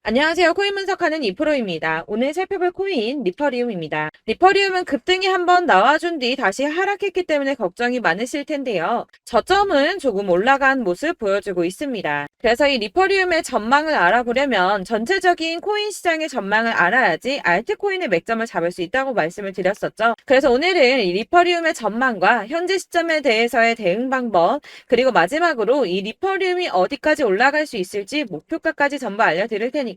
안녕하세요. 코인 분석하는 이프로입니다. 오늘 살펴볼 코인 리퍼리움입니다. 리퍼리움은 급등이 한번 나와준 뒤 다시 하락했기 때문에 걱정이 많으실 텐데요. 저점은 조금 올라간 모습 보여주고 있습니다. 그래서 이 리퍼리움의 전망을 알아보려면 전체적인 코인 시장의 전망을 알아야지 알트코인의 맥점을 잡을 수 있다고 말씀을 드렸었죠. 그래서 오늘은 이 리퍼리움의 전망과 현재 시점에 대해서의 대응 방법, 그리고 마지막으로 이 리퍼리움이 어디까지 올라갈 수 있을지 목표가까지 전부 알려드릴 테니까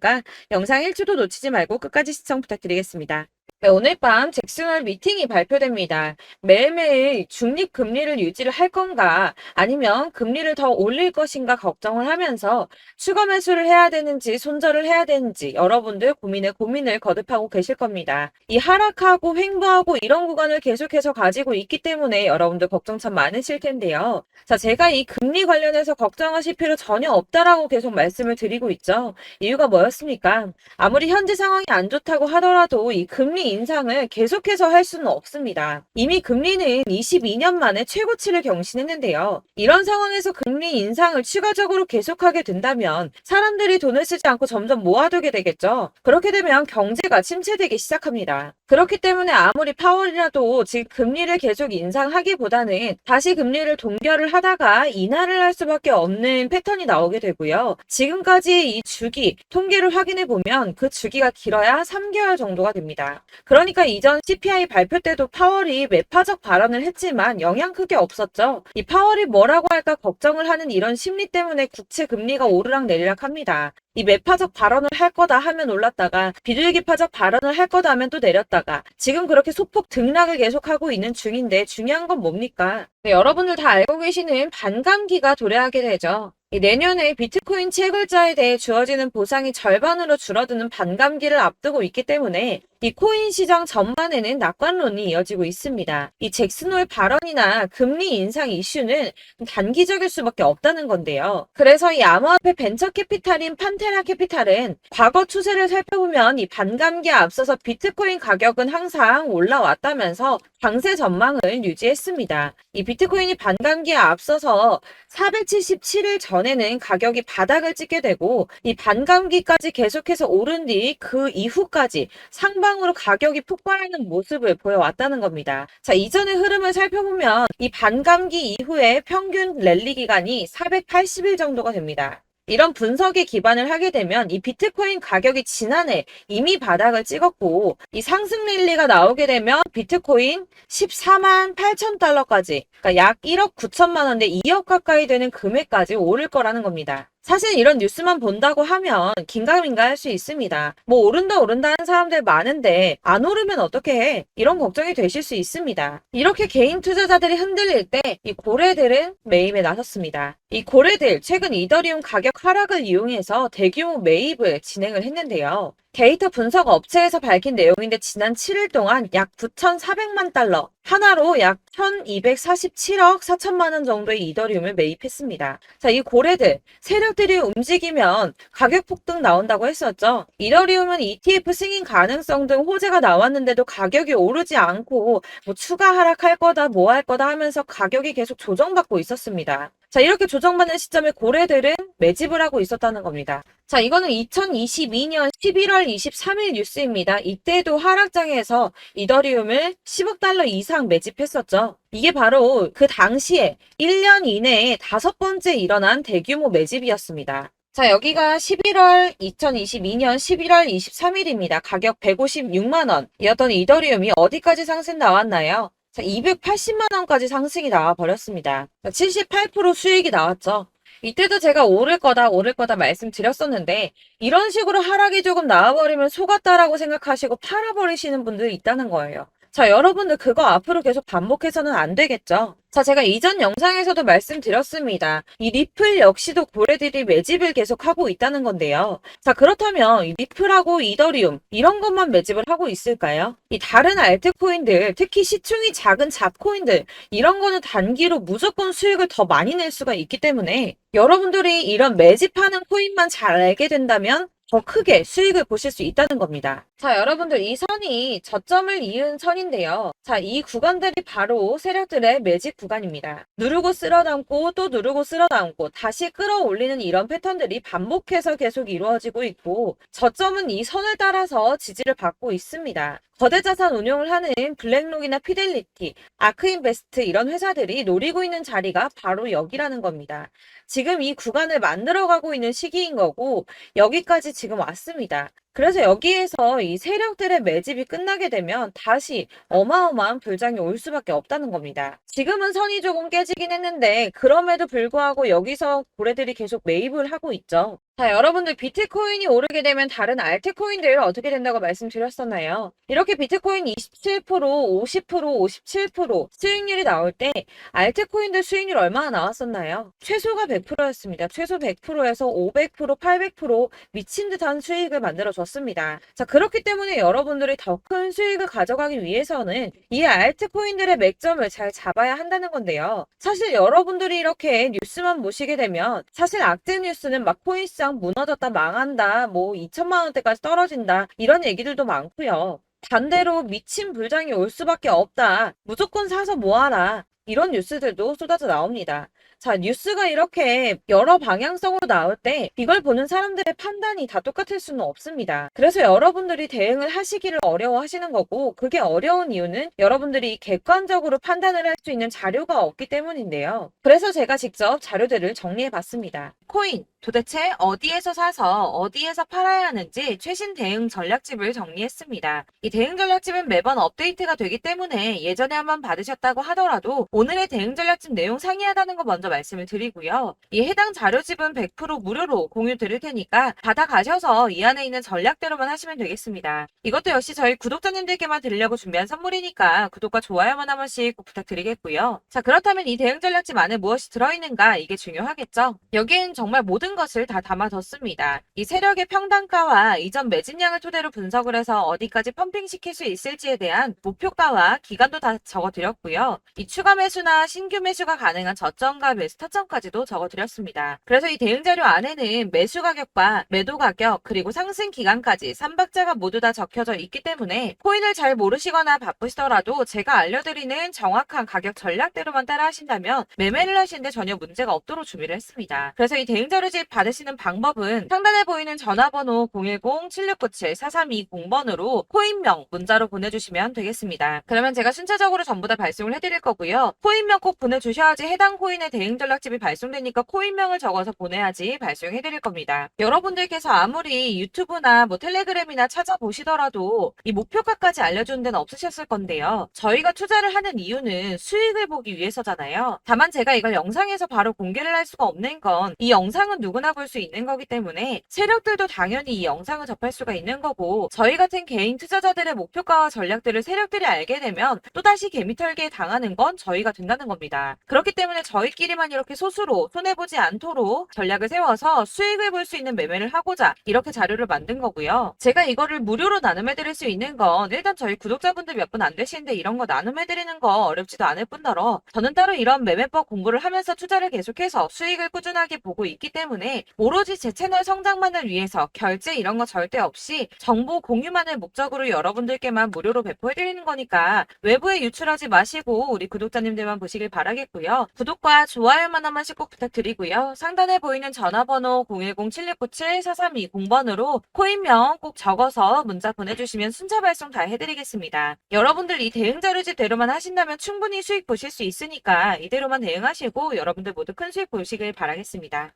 영상 1초도 놓치지 말고 끝까지 시청 부탁드리겠습니다. 네, 오늘 밤 잭슨홀 미팅이 발표됩니다. 매일매일 중립금리를 유지를 할 건가 아니면 금리를 더 올릴 것인가 걱정을 하면서 추가 매수를 해야 되는지 손절을 해야 되는지 여러분들 고민을 거듭하고 계실 겁니다. 이 하락하고 횡보하고 이런 구간을 계속해서 가지고 있기 때문에 여러분들 걱정 참 많으실 텐데요. 자, 제가 이 금리 관련해서 걱정하실 필요 전혀 없다라고 계속 말씀을 드리고 있죠. 이유가 뭐였습니까? 아무리 현재 상황이 안 좋다고 하더라도 이 금리 인상을 계속해서 할 수는 없습니다. 이미 금리는 22년 만에 최고치를 경신했는데요. 이런 상황에서 금리 인상을 추가적으로 계속하게 된다면 사람들이 돈을 쓰지 않고 점점 모아두게 되겠죠. 그렇게 되면 경제가 침체되기 시작합니다. 그렇기 때문에 아무리 파월이라도 지금 금리를 계속 인상하기보다는 다시 금리를 동결을 하다가 인하를 할 수밖에 없는 패턴이 나오게 되고요. 지금까지의 이 주기 통계를 확인해 보면 그 주기가 길어야 3개월 정도가 됩니다. 그러니까 이전 CPI 발표 때도 파월이 매파적 발언을 했지만 영향 크게 없었죠. 이 파월이 뭐라고 할까 걱정을 하는 이런 심리 때문에 국채 금리가 오르락내리락 합니다. 이 매파적 발언을 할 거다 하면 올랐다가 비둘기파적 발언을 할 거다 하면 또 내렸다가 지금 그렇게 소폭 등락을 계속하고 있는 중인데 중요한 건 뭡니까? 네, 여러분들 다 알고 계시는 반감기가 도래하게 되죠. 내년에 비트코인 채굴자에 대해 주어지는 보상이 절반으로 줄어드는 반감기를 앞두고 있기 때문에 이 코인 시장 전반에는 낙관론이 이어지고 있습니다. 이 잭슨홀 발언이나 금리 인상 이슈는 단기적일 수밖에 없다는 건데요. 그래서 이 암호화폐 벤처 캐피탈인 판테라 캐피탈은 과거 추세를 살펴보면 이 반감기에 앞서서 비트코인 가격은 항상 올라왔다면서 강세 전망을 유지했습니다. 이 비트코인이 반감기에 앞서서 477일 전에는 가격이 바닥을 찍게 되고 이 반감기까지 계속해서 오른 뒤 그 이후까지 상방으로 가격이 폭발하는 모습을 보여왔다는 겁니다. 자, 이전의 흐름을 살펴보면 이 반감기 이후에 평균 랠리 기간이 480일 정도가 됩니다. 이런 분석에 기반을 하게 되면 이 비트코인 가격이 지난해 이미 바닥을 찍었고 이 상승 랠리가 나오게 되면 비트코인 14만 8천 달러까지 그러니까 약 1억 9천만 원대 2억 가까이 되는 금액까지 오를 거라는 겁니다. 사실 이런 뉴스만 본다고 하면 긴가민가 할 수 있습니다. 뭐 오른다 하는 사람들 많은데 안 오르면 어떻게 해? 이런 걱정이 되실 수 있습니다. 이렇게 개인 투자자들이 흔들릴 때 이 고래들은 매입에 나섰습니다. 이 고래들 최근 이더리움 가격 하락을 이용해서 대규모 매입을 진행을 했는데요. 데이터 분석 업체에서 밝힌 내용인데 지난 7일 동안 약 9,400만 달러, 하나로 약 1,247억 4천만 원 정도의 이더리움을 매입했습니다. 자, 이 고래들, 세력들이 움직이면 가격 폭등 나온다고 했었죠. 이더리움은 ETF 승인 가능성 등 호재가 나왔는데도 가격이 오르지 않고 뭐 추가 하락할 거다, 뭐 할 거다 하면서 가격이 계속 조정받고 있었습니다. 자, 이렇게 조정받는 시점에 고래들은 매집을 하고 있었다는 겁니다. 자, 이거는 2022년 11월 23일 뉴스입니다. 이때도 하락장에서 이더리움을 10억 달러 이상 매집했었죠. 이게 바로 그 당시에 1년 이내에 5번째 일어난 대규모 매집이었습니다. 자, 여기가 2022년 11월 23일입니다. 가격 156만 원이었던 이더리움이 어디까지 상승 나왔나요? 자, 280만 원까지 상승이 나와 버렸습니다. 78% 수익이 나왔죠. 이때도 제가 오를 거다 말씀드렸었는데 이런 식으로 하락이 조금 나와버리면 속았다라고 생각하시고 팔아버리시는 분들이 있다는 거예요. 자, 여러분들 그거 앞으로 계속 반복해서는 안 되겠죠. 자, 제가 이전 영상에서도 말씀드렸습니다. 이 리플 역시도 고래들이 매집을 계속하고 있다는 건데요. 자, 그렇다면 이 리플하고 이더리움 이런 것만 매집을 하고 있을까요? 이 다른 알트코인들, 특히 시총이 작은 잡코인들 이런 거는 단기로 무조건 수익을 더 많이 낼 수가 있기 때문에 여러분들이 이런 매집하는 코인만 잘 알게 된다면 더 크게 수익을 보실 수 있다는 겁니다. 자, 여러분들 이 선이 저점을 이은 선인데요. 자, 이 구간들이 바로 세력들의 매집 구간입니다. 누르고 쓸어담고 또 누르고 쓸어담고 다시 끌어올리는 이런 패턴들이 반복해서 계속 이루어지고 있고 저점은 이 선을 따라서 지지를 받고 있습니다. 거대 자산 운용을 하는 블랙록이나 피델리티, 아크인베스트 이런 회사들이 노리고 있는 자리가 바로 여기라는 겁니다. 지금 이 구간을 만들어가고 있는 시기인 거고 여기까지 지금 왔습니다. 그래서 여기에서 이 세력들의 매집이 끝나게 되면 다시 어마어마한 불장이 올 수밖에 없다는 겁니다. 지금은 선이 조금 깨지긴 했는데 그럼에도 불구하고 여기서 고래들이 계속 매입을 하고 있죠. 자, 여러분들 비트코인이 오르게 되면 다른 알트코인들 어떻게 된다고 말씀드렸었나요? 이렇게 비트코인 27%, 50%, 57% 수익률이 나올 때 알트코인들 수익률 얼마나 나왔었나요? 최소가 100%였습니다. 최소 100%에서 500%, 800% 미친 듯한 수익을 만들어줬습니다. 자, 그렇기 때문에 여러분들이 더 큰 수익을 가져가기 위해서는 이 알트코인들의 맥점을 잘 잡아야 한다는 건데요. 사실 여러분들이 이렇게 뉴스만 보시게 되면 사실 악재 뉴스는 막 코인시장 무너졌다, 망한다, 뭐 2천만 원대까지 떨어진다 이런 얘기들도 많고요. 반대로 미친 불장이 올 수밖에 없다. 무조건 사서 모아라. 이런 뉴스들도 쏟아져 나옵니다. 자, 뉴스가 이렇게 여러 방향성으로 나올 때 이걸 보는 사람들의 판단이 다 똑같을 수는 없습니다. 그래서 여러분들이 대응을 하시기를 어려워하시는 거고 그게 어려운 이유는 여러분들이 객관적으로 판단을 할 수 있는 자료가 없기 때문인데요. 그래서 제가 직접 자료들을 정리해 봤습니다. 코인, 도대체 어디에서 사서 어디에서 팔아야 하는지 최신 대응 전략집을 정리했습니다. 이 대응 전략집은 매번 업데이트가 되기 때문에 예전에 한번 받으셨다고 하더라도 오늘의 대응 전략집 내용 상이하다는 거 먼저 말씀을 드리고요. 이 해당 자료집은 100% 무료로 공유 드릴 테니까 받아가셔서 이 안에 있는 전략대로만 하시면 되겠습니다. 이것도 역시 저희 구독자님들께만 드리려고 준비한 선물이니까 구독과 좋아요만 한 번씩 꼭 부탁드리겠고요. 자, 그렇다면 이 대응 전략집 안에 무엇이 들어있는가 이게 중요하겠죠? 여기엔 정말 모든 것을 다 담아뒀습니다. 이 세력의 평단가와 이전 매집량을 토대로 분석을 해서 어디까지 펌핑시킬 수 있을지에 대한 목표가와 기간도 다 적어드렸고요. 이 추가 매수나 신규 매수가 가능한 저점과 매수 타점까지도 적어드렸습니다. 그래서 이 대응 자료 안에는 매수 가격과 매도 가격 그리고 상승 기간까지 3박자가 모두 다 적혀져 있기 때문에 코인을 잘 모르시거나 바쁘시더라도 제가 알려드리는 정확한 가격 전략대로만 따라 하신다면 매매를 하시는데 전혀 문제가 없도록 준비를 했습니다. 그래서 이 대응 자료집 받으시는 방법은 상단에 보이는 전화번호 010-7697-4320번으로 코인명 문자로 보내주시면 되겠습니다. 그러면 제가 순차적으로 전부 다 발송을 해드릴 거고요. 코인명 꼭 보내주셔야지 해당 코인의 대응 전략집이 발송되니까 코인명을 적어서 보내야지 발송해드릴 겁니다. 여러분들께서 아무리 유튜브나 뭐 텔레그램이나 찾아보시더라도 이 목표가까지 알려주는 데는 없으셨을 건데요. 저희가 투자를 하는 이유는 수익을 보기 위해서잖아요. 다만 제가 이걸 영상에서 바로 공개를 할 수가 없는 건 이 영상은 누구나 볼 수 있는 거기 때문에 세력들도 당연히 이 영상을 접할 수가 있는 거고 저희 같은 개인 투자자들의 목표가와 전략들을 세력들이 알게 되면 또다시 개미털기에 당하는 건 저희가 된다는 겁니다. 그렇기 때문에 저희끼리만 이렇게 소수로 손해보지 않도록 전략을 세워서 수익을 볼 수 있는 매매를 하고자 이렇게 자료를 만든 거고요. 제가 이거를 무료로 나눔해드릴 수 있는 건 일단 저희 구독자분들 몇 분 안 되시는데 이런 거 나눔해드리는 거 어렵지도 않을 뿐더러 저는 따로 이런 매매법 공부를 하면서 투자를 계속해서 수익을 꾸준하게 보고 있기 때문에 오로지 제 채널 성장만을 위해서 결제 이런 거 절대 없이 정보 공유만을 목적으로 여러분들께만 무료로 배포해드리는 거니까 외부에 유출하지 마시고 우리 구독자님들만 보시길 바라겠고요. 구독과 좋아요만 한 번씩 꼭 부탁드리고요. 상단에 보이는 전화번호 010-7697-4320번으로 코인명 꼭 적어서 문자 보내주시면 순차 발송 다 해드리겠습니다. 여러분들 이 대응 자료집대로만 하신다면 충분히 수익 보실 수 있으니까 이대로만 대응하시고 여러분들 모두 큰 수익 보시길 바라겠습니다.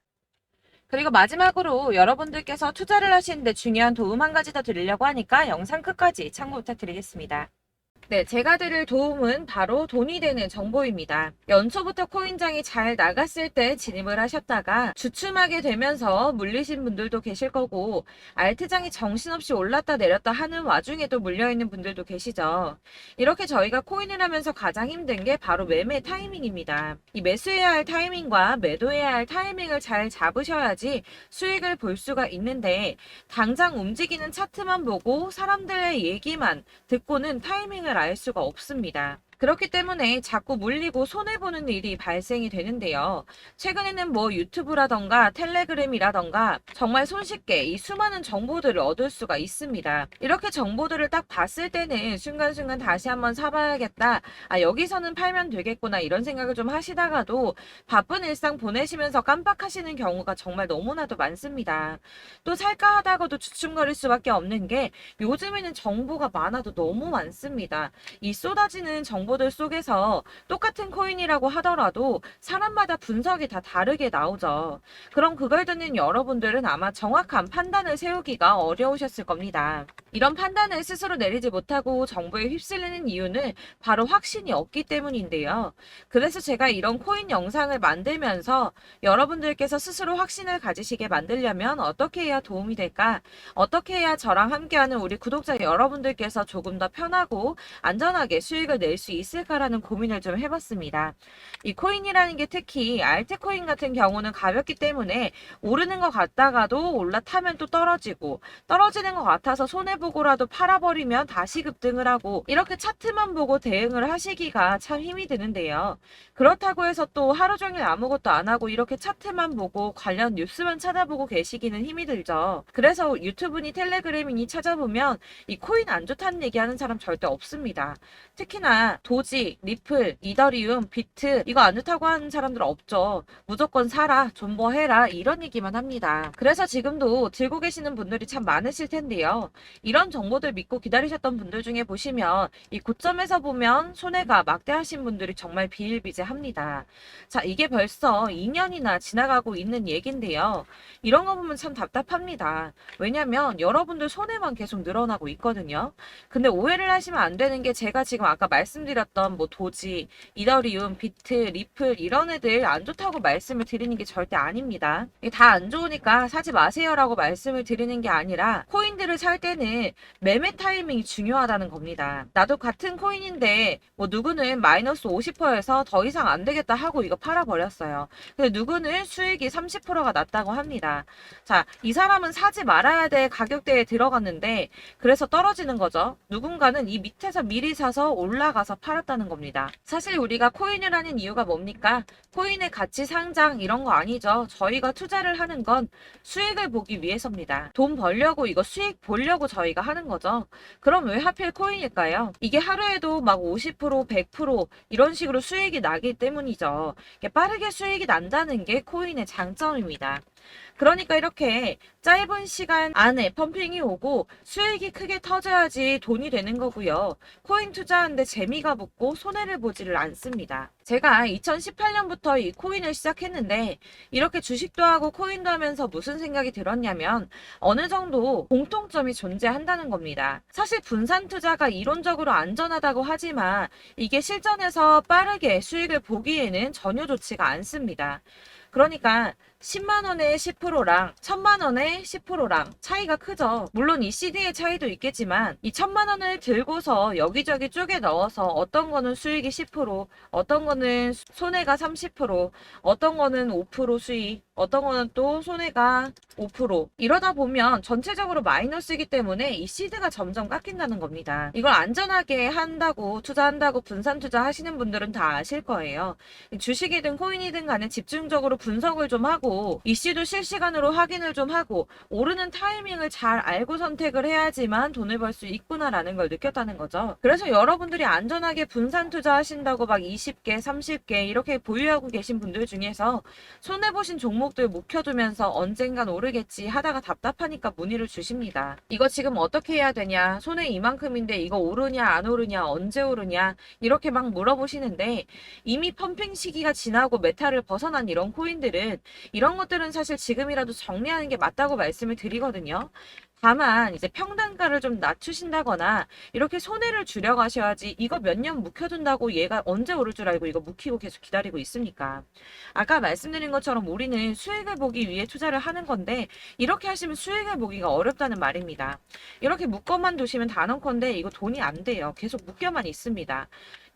그리고 마지막으로 여러분들께서 투자를 하시는데 중요한 도움 한 가지 더 드리려고 하니까 영상 끝까지 참고 부탁드리겠습니다. 네, 제가 드릴 도움은 바로 돈이 되는 정보입니다. 연초부터 코인장이 잘 나갔을 때 진입을 하셨다가 주춤하게 되면서 물리신 분들도 계실 거고 알트장이 정신없이 올랐다 내렸다 하는 와중에도 물려있는 분들도 계시죠. 이렇게 저희가 코인을 하면서 가장 힘든 게 바로 매매 타이밍입니다. 이 매수해야 할 타이밍과 매도해야 할 타이밍을 잘 잡으셔야지 수익을 볼 수가 있는데 당장 움직이는 차트만 보고 사람들의 얘기만 듣고는 타이밍을 알 수가 없습니다. 그렇기 때문에 자꾸 물리고 손해보는 일이 발생이 되는데요. 최근에는 뭐 유튜브라던가 텔레그램이라던가 정말 손쉽게 이 수많은 정보들을 얻을 수가 있습니다. 이렇게 정보들을 딱 봤을 때는 순간순간 다시 한번 사봐야겠다. 아, 여기서는 팔면 되겠구나. 이런 생각을 좀 하시다가도 바쁜 일상 보내시면서 깜빡하시는 경우가 정말 너무나도 많습니다. 또 살까 하다가도 주춤거릴 수밖에 없는 게 요즘에는 정보가 많아도 너무 많습니다. 이 쏟아지는 정보들 속에서 똑같은 코인이라고 하더라도 사람마다 분석이 다 다르게 나오죠. 그럼 그걸 듣는 여러분들은 아마 정확한 판단을 세우기가 어려우셨을 겁니다. 이런 판단을 스스로 내리지 못하고 정보에 휩쓸리는 이유는 바로 확신이 없기 때문인데요. 그래서 제가 이런 코인 영상을 만들면서 여러분들께서 스스로 확신을 가지시게 만들려면 어떻게 해야 도움이 될까? 어떻게 해야 저랑 함께하는 우리 구독자 여러분들께서 조금 더 편하고 안전하게 수익을 낼 수 있을까라는 고민을 좀 해봤습니다. 이 코인이라는 게 특히 알트코인 같은 경우는 가볍기 때문에 오르는 것 같다가도 올라타면 또 떨어지고 떨어지는 것 같아서 손해보고라도 팔아버리면 다시 급등을 하고 이렇게 차트만 보고 대응을 하시기가 참 힘이 드는데요. 그렇다고 해서 또 하루 종일 아무것도 안 하고 이렇게 차트만 보고 관련 뉴스만 찾아보고 계시기는 힘이 들죠. 그래서 유튜브니 텔레그램이니 찾아보면 이 코인 안 좋다는 얘기하는 사람 절대 없습니다. 특히나 도지, 리플, 이더리움, 비트 이거 안 좋다고 하는 사람들 없죠. 무조건 사라, 존버해라 이런 얘기만 합니다. 그래서 지금도 들고 계시는 분들이 참 많으실 텐데요. 이런 정보들 믿고 기다리셨던 분들 중에 보시면 이 고점에서 보면 손해가 막대하신 분들이 정말 비일비재합니다. 자, 이게 벌써 2년이나 지나가고 있는 얘긴데요. 이런 거 보면 참 답답합니다. 왜냐면 여러분들 손해만 계속 늘어나고 있거든요. 근데 오해를 하시면 안 되는 게 제가 지금 아까 말씀드렸던 뭐 도지, 이더리움, 비트, 리플 이런 애들 안 좋다고 말씀을 드리는 게 절대 아닙니다. 다 안 좋으니까 사지 마세요라고 말씀을 드리는 게 아니라 코인들을 살 때는 매매 타이밍이 중요하다는 겁니다. 나도 같은 코인인데 뭐 누구는 마이너스 50%에서 더 이상 안 되겠다 하고 이거 팔아버렸어요. 근데 누구는 수익이 30%가 났다고 합니다. 자, 이 사람은 사지 말아야 될 가격대에 들어갔는데 그래서 떨어지는 거죠. 누군가는 이 밑에서 미리 사서 올라가서 팔았다는 겁니다. 사실 우리가 코인을 하는 이유가 뭡니까? 코인의 가치 상장 이런 거 아니죠. 저희가 투자를 하는 건 수익을 보기 위해서입니다. 돈 벌려고 이거 수익 보려고 저희가 하는 거죠. 그럼 왜 하필 코인일까요? 이게 하루에도 막 50%, 100% 이런 식으로 수익이 나기 때문이죠. 빠르게 수익이 난다는 게 코인의 장점입니다. 그러니까 이렇게 짧은 시간 안에 펌핑이 오고 수익이 크게 터져야지 돈이 되는 거고요. 코인 투자하는데 재미가 붙고 손해를 보지를 않습니다. 제가 2018년부터 이 코인을 시작했는데 이렇게 주식도 하고 코인도 하면서 무슨 생각이 들었냐면 어느 정도 공통점이 존재한다는 겁니다. 사실 분산 투자가 이론적으로 안전하다고 하지만 이게 실전에서 빠르게 수익을 보기에는 전혀 좋지가 않습니다. 그러니까 10만 원에 10%랑 1000만 원에 10%랑 차이가 크죠. 물론 이 CD의 차이도 있겠지만 이 1000만 원을 들고서 여기저기 쪼개 넣어서 어떤 거는 수익이 10%, 어떤 거는 손해가 30%, 어떤 거는 5% 수익, 어떤 거는 또 손해가 5% 이러다 보면 전체적으로 마이너스이기 때문에 이 시드가 점점 깎인다는 겁니다. 이걸 안전하게 한다고 투자한다고 분산 투자 하시는 분들은 다 아실 거예요. 주식이든 코인이든 간에 집중적으로 분석을 좀 하고 이슈도 실시간으로 확인을 좀 하고 오르는 타이밍을 잘 알고 선택을 해야지만 돈을 벌 수 있구나라는 걸 느꼈다는 거죠. 그래서 여러분들이 안전하게 분산 투자하신다고 막 20개, 30개 이렇게 보유하고 계신 분들 중에서 손해보신 종목들 묵혀두면서 언젠간 오르겠지 하다가 답답하니까 문의를 주십니다. 이거 지금 어떻게 해야 되냐? 손해 이만큼인데 이거 오르냐 안 오르냐 언제 오르냐 이렇게 막 물어보시는데 이미 펌핑 시기가 지나고 메타를 벗어난 이런 코인들은 이런 것들은 사실 지금이라도 정리하는 게 맞다고 말씀을 드리거든요. 다만 이제 평단가를 좀 낮추신다거나 이렇게 손해를 줄여가셔야지 이거 몇 년 묵혀둔다고 얘가 언제 오를 줄 알고 이거 묵히고 계속 기다리고 있습니까? 아까 말씀드린 것처럼 우리는 수익을 보기 위해 투자를 하는 건데 이렇게 하시면 수익을 보기가 어렵다는 말입니다. 이렇게 묶어만 두시면 단언컨대 이거 돈이 안 돼요. 계속 묶여만 있습니다.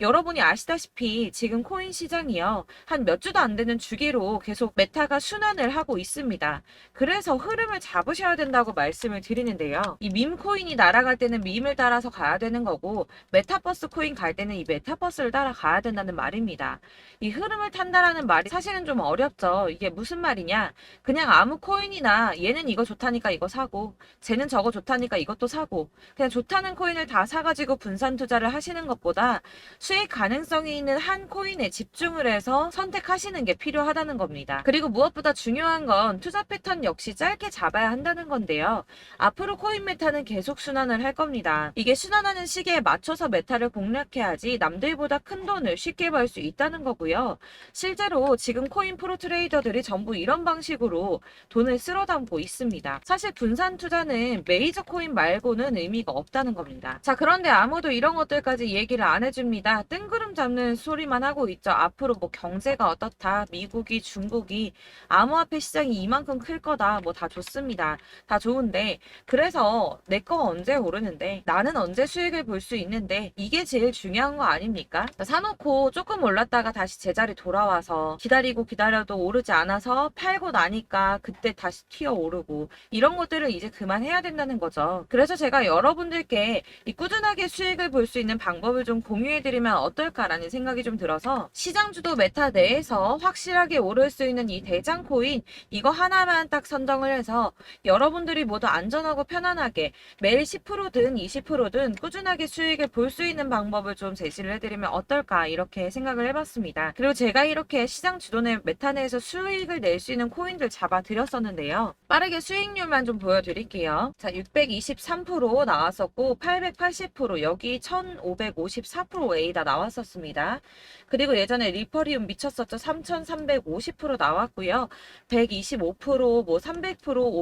여러분이 아시다시피 지금 코인 시장이요. 한 몇 주도 안 되는 주기로 계속 메타가 순환을 하고 있습니다. 그래서 흐름을 잡으셔야 된다고 말씀을 드리는데요. 이 밈 코인이 날아갈 때는 밈을 따라서 가야 되는 거고 메타버스 코인 갈 때는 이 메타버스를 따라가야 된다는 말입니다. 이 흐름을 탄다라는 말이 사실은 좀 어렵죠. 이게 무슨 말이냐? 그냥 아무 코인이나 얘는 이거 좋다니까 이거 사고 쟤는 저거 좋다니까 이것도 사고 그냥 좋다는 코인을 다 사가지고 분산 투자를 하시는 것보다 수익 가능성이 있는 한 코인에 집중을 해서 선택하시는 게 필요하다는 겁니다. 그리고 무엇보다 중요한 건 투자 패턴 역시 짧게 잡아야 한다는 건데요. 앞으로 코인 메타는 계속 순환을 할 겁니다. 이게 순환하는 시기에 맞춰서 메타를 공략해야지 남들보다 큰 돈을 쉽게 벌 수 있다는 거고요. 실제로 지금 코인 프로 트레이더들이 전부 이런 방식으로 돈을 쓸어 담고 있습니다. 사실 분산 투자는 메이저 코인 말고는 의미가 없다는 겁니다. 자, 그런데 아무도 이런 것들까지 얘기를 안 해줍니다. 뜬구름 잡는 소리만 하고 있죠. 앞으로 뭐 경제가 어떻다, 미국이, 중국이, 암호화폐 시장이 이만큼 클 거다, 뭐 다 좋습니다. 다 좋은데, 그래서 내 거 언제 오르는데, 나는 언제 수익을 볼 수 있는데, 이게 제일 중요한 거 아닙니까? 사놓고 조금 올랐다가 다시 제자리 돌아와서 기다리고 기다려도 오르지 않아서 팔고 나니까 그때 다시 튀어 오르고, 이런 것들을 이제 그만해야 된다는 거죠. 그래서 제가 여러분들께 이 꾸준하게 수익을 볼 수 있는 방법을 좀 공유해드리면 어떨까라는 생각이 좀 들어서 시장주도 메타 내에서 확실하게 오를 수 있는 이 대장 코인 이거 하나만 딱 선정을 해서 여러분들이 모두 안전하고 편안하게 매일 10%든 20%든 꾸준하게 수익을 볼 수 있는 방법을 좀 제시를 해드리면 어떨까 이렇게 생각을 해봤습니다. 그리고 제가 이렇게 시장 주도내 메타 내에서 수익을 낼 수 있는 코인들 잡아드렸었는데요. 빠르게 수익률만 좀 보여드릴게요. 자, 623% 나왔었고 880% 여기 1554% 다 나왔었습니다. 그리고 예전에 리퍼리움 미쳤었죠. 3350% 나왔고요. 125%, 뭐 300%,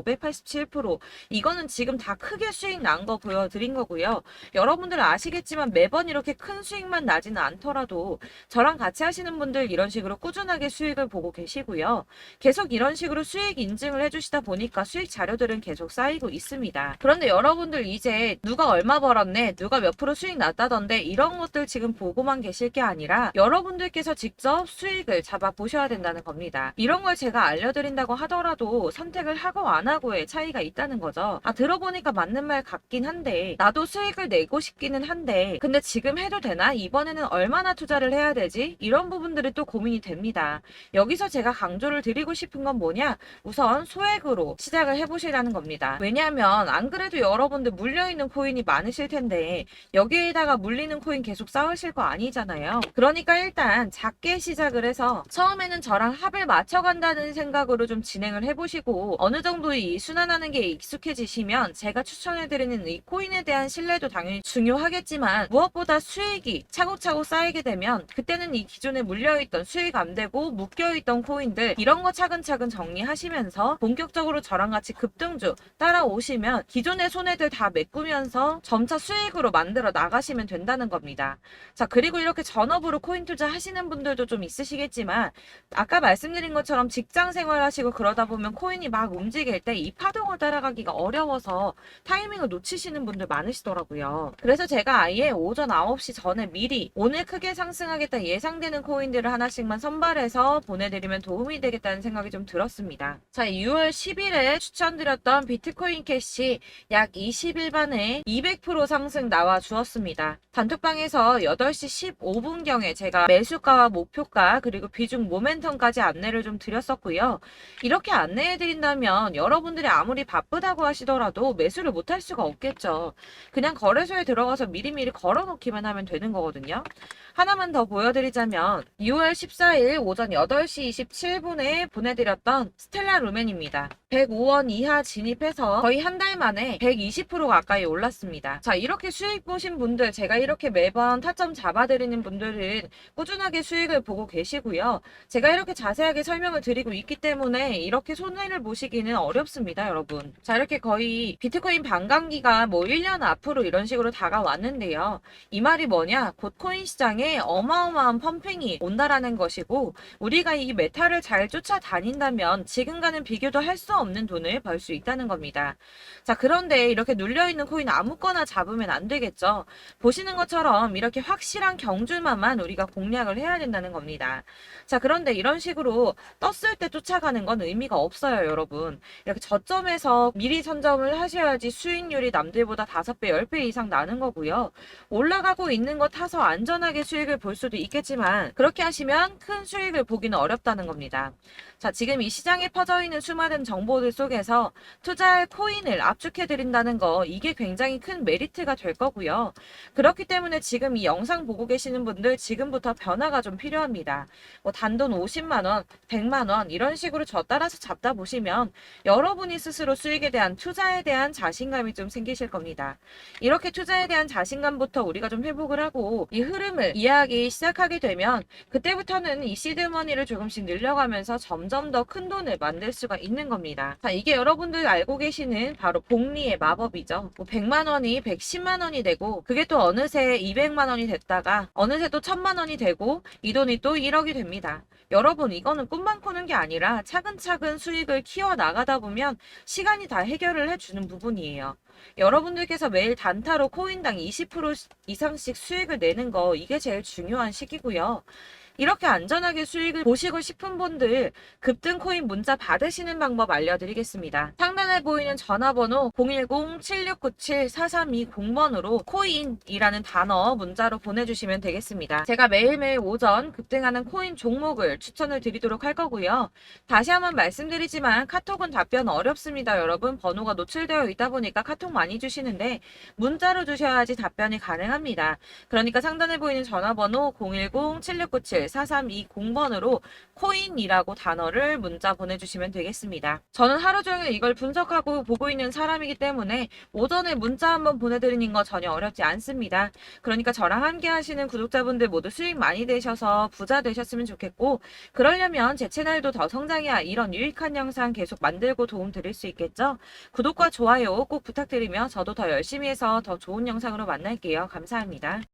587% 이거는 지금 다 크게 수익 난 거 보여드린 거고요. 여러분들 아시겠지만 매번 이렇게 큰 수익만 나지는 않더라도 저랑 같이 하시는 분들 이런 식으로 꾸준하게 수익을 보고 계시고요. 계속 이런 식으로 수익 인증을 해주시다 보니까 수익 자료들은 계속 쌓이고 있습니다. 그런데 여러분들 이제 누가 얼마 벌었네, 누가 몇 프로 수익 났다던데 이런 것들 지금 보고만 계실 게 아니라 여러분들께서 직접 수익을 잡아 보셔야 된다는 겁니다. 이런 걸 제가 알려드린다고 하더라도 선택을 하고 안 하고의 차이가 있다는 거죠. 아, 들어보니까 맞는 말 같긴 한데 나도 수익을 내고 싶기는 한데 근데 지금 해도 되나? 이번에는 얼마나 투자를 해야 되지? 이런 부분들이 또 고민이 됩니다. 여기서 제가 강조를 드리고 싶은 건 뭐냐? 우선 소액으로 시작을 해보시라는 겁니다. 왜냐하면 안 그래도 여러분들 물려있는 코인이 많으실 텐데 여기에다가 물리는 코인 계속 쌓으실 거 아니잖아요. 그러니까 일단 작게 시작을 해서 처음에는 저랑 합을 맞춰간다는 생각으로 좀 진행을 해보시고 어느 정도 이 순환하는 게 익숙해지시면 제가 추천해드리는 이 코인에 대한 신뢰도 당연히 중요하겠지만 무엇보다 수익이 차곡차곡 쌓이게 되면 그때는 이 기존에 물려있던 수익 안 되고 묶여있던 코인들 이런 거 차근차근 정리하시면서 본격적으로 저랑 같이 급등주 따라오시면 기존의 손해들 다 메꾸면서 점차 수익으로 만들어 나가시면 된다는 겁니다. 자, 그리고 이렇게 전업으로 코인 투자 하시는 분들도 좀 있으시겠지만 아까 말씀드린 것처럼 직장 생활하시고 그러다 보면 코인이 막 움직일 때 이 파동을 따라가기가 어려워서 타이밍을 놓치시는 분들 많으시더라고요. 그래서 제가 아예 오전 9시 전에 미리 오늘 크게 상승하겠다 예상되는 코인들을 하나씩만 선발해서 보내드리면 도움이 되겠다는 생각이 좀 들었습니다. 자, 6월 10일에 추천드렸던 비트코인 캐시 약 20일 만에 200% 상승 나와 주었습니다. 단톡방에서 8시 15분경에 제가 매수가와 목표가 그리고 비중 모멘텀까지 안내를 좀 드렸었고요. 이렇게 안내해드린다면 여러분들이 아무리 바쁘다고 하시더라도 매수를 못할 수가 없겠죠. 그냥 거래소에 들어가서 미리미리 걸어놓기만 하면 되는 거거든요. 하나만 더 보여드리자면 6월 14일 오전 8시 27분에 보내드렸던 스텔라 루멘입니다. 105원 이하 진입해서 거의 한 달 만에 120% 가까이 올랐습니다. 자, 이렇게 수익 보신 분들, 제가 이렇게 매번 타점 잡아드리는 분들은 꾸준하게 수익을 보고 계시고요. 제가 이렇게 자세하게 설명을 드리고 있기 때문에 이렇게 손해를 보시기는 어렵습니다, 여러분. 자, 이렇게 거의 비트코인 반감기가 뭐 1년 앞으로 이런 식으로 다가왔는데요. 이 말이 뭐냐? 곧 코인 시장에 어마어마한 펌핑이 온다라는 것이고 우리가 이 메타를 잘 쫓아다닌다면 지금과는 비교도 할 수 없는 돈을 벌 수 있다는 겁니다. 자, 그런데 이렇게 눌려있는 코인 아무거나 잡으면 안 되겠죠. 보시는 것처럼 이렇게 확실히 확실한 경주만만 우리가 공략을 해야 된다는 겁니다. 자, 그런데 이런 식으로 떴을 때 쫓아가는 건 의미가 없어요, 여러분. 이렇게 저점에서 미리 선점을 하셔야지 수익률이 남들보다 5배, 10배 이상 나는 거고요. 올라가고 있는 거 타서 안전하게 수익을 볼 수도 있겠지만 그렇게 하시면 큰 수익을 보기는 어렵다는 겁니다. 자, 지금 이 시장에 퍼져 있는 수많은 정보들 속에서 투자할 코인을 압축해 드린다는 거, 이게 굉장히 큰 메리트가 될 거고요. 그렇기 때문에 지금 이 영상 보고 계시는 분들 지금부터 변화가 좀 필요합니다. 뭐 단돈 50만 원, 100만 원 이런 식으로 저 따라서 잡다 보시면 여러분이 스스로 수익에 대한, 투자에 대한 자신감이 좀 생기실 겁니다. 이렇게 투자에 대한 자신감부터 우리가 좀 회복을 하고 이 흐름을 이해하기 시작하게 되면 그때부터는 이 시드머니를 조금씩 늘려가면서 점점 더 큰 돈을 만들 수가 있는 겁니다. 자, 이게 여러분들 알고 계시는 바로 복리의 마법이죠. 뭐 100만 원이 110만 원이 되고 그게 또 어느새 200만 원이 됐다가 어느새 또 1000만 원이 되고 이 돈이 또 1억이 됩니다. 여러분, 이거는 꿈만 꾸는 게 아니라 차근차근 수익을 키워 나가다 보면 시간이 다 해결을 해주는 부분이에요. 여러분들께서 매일 단타로 코인당 20% 이상씩 수익을 내는 거, 이게 제일 중요한 시기고요. 이렇게 안전하게 수익을 보시고 싶은 분들 급등 코인 문자 받으시는 방법 알려드리겠습니다. 상단에 보이는 전화번호 010-7697-4320번으로 코인이라는 단어 문자로 보내주시면 되겠습니다. 제가 매일매일 오전 급등하는 코인 종목을 추천을 드리도록 할 거고요. 다시 한번 말씀드리지만 카톡은 답변 어렵습니다. 여러분, 번호가 노출되어 있다 보니까 카톡 많이 주시는데 문자로 주셔야지 답변이 가능합니다. 그러니까 상단에 보이는 전화번호 010-7697-4320번으로 코인이라고 단어를 문자 보내주시면 되겠습니다. 저는 하루 종일 이걸 분석하고 보고 있는 사람이기 때문에 오전에 문자 한번 보내드리는 거 전혀 어렵지 않습니다. 그러니까 저랑 함께 하시는 구독자분들 모두 수익 많이 되셔서 부자 되셨으면 좋겠고, 그러려면 제 채널도 더 성장해야 이런 유익한 영상 계속 만들고 도움 드릴 수 있겠죠? 구독과 좋아요 꼭 부탁드리며 저도 더 열심히 해서 더 좋은 영상으로 만날게요. 감사합니다.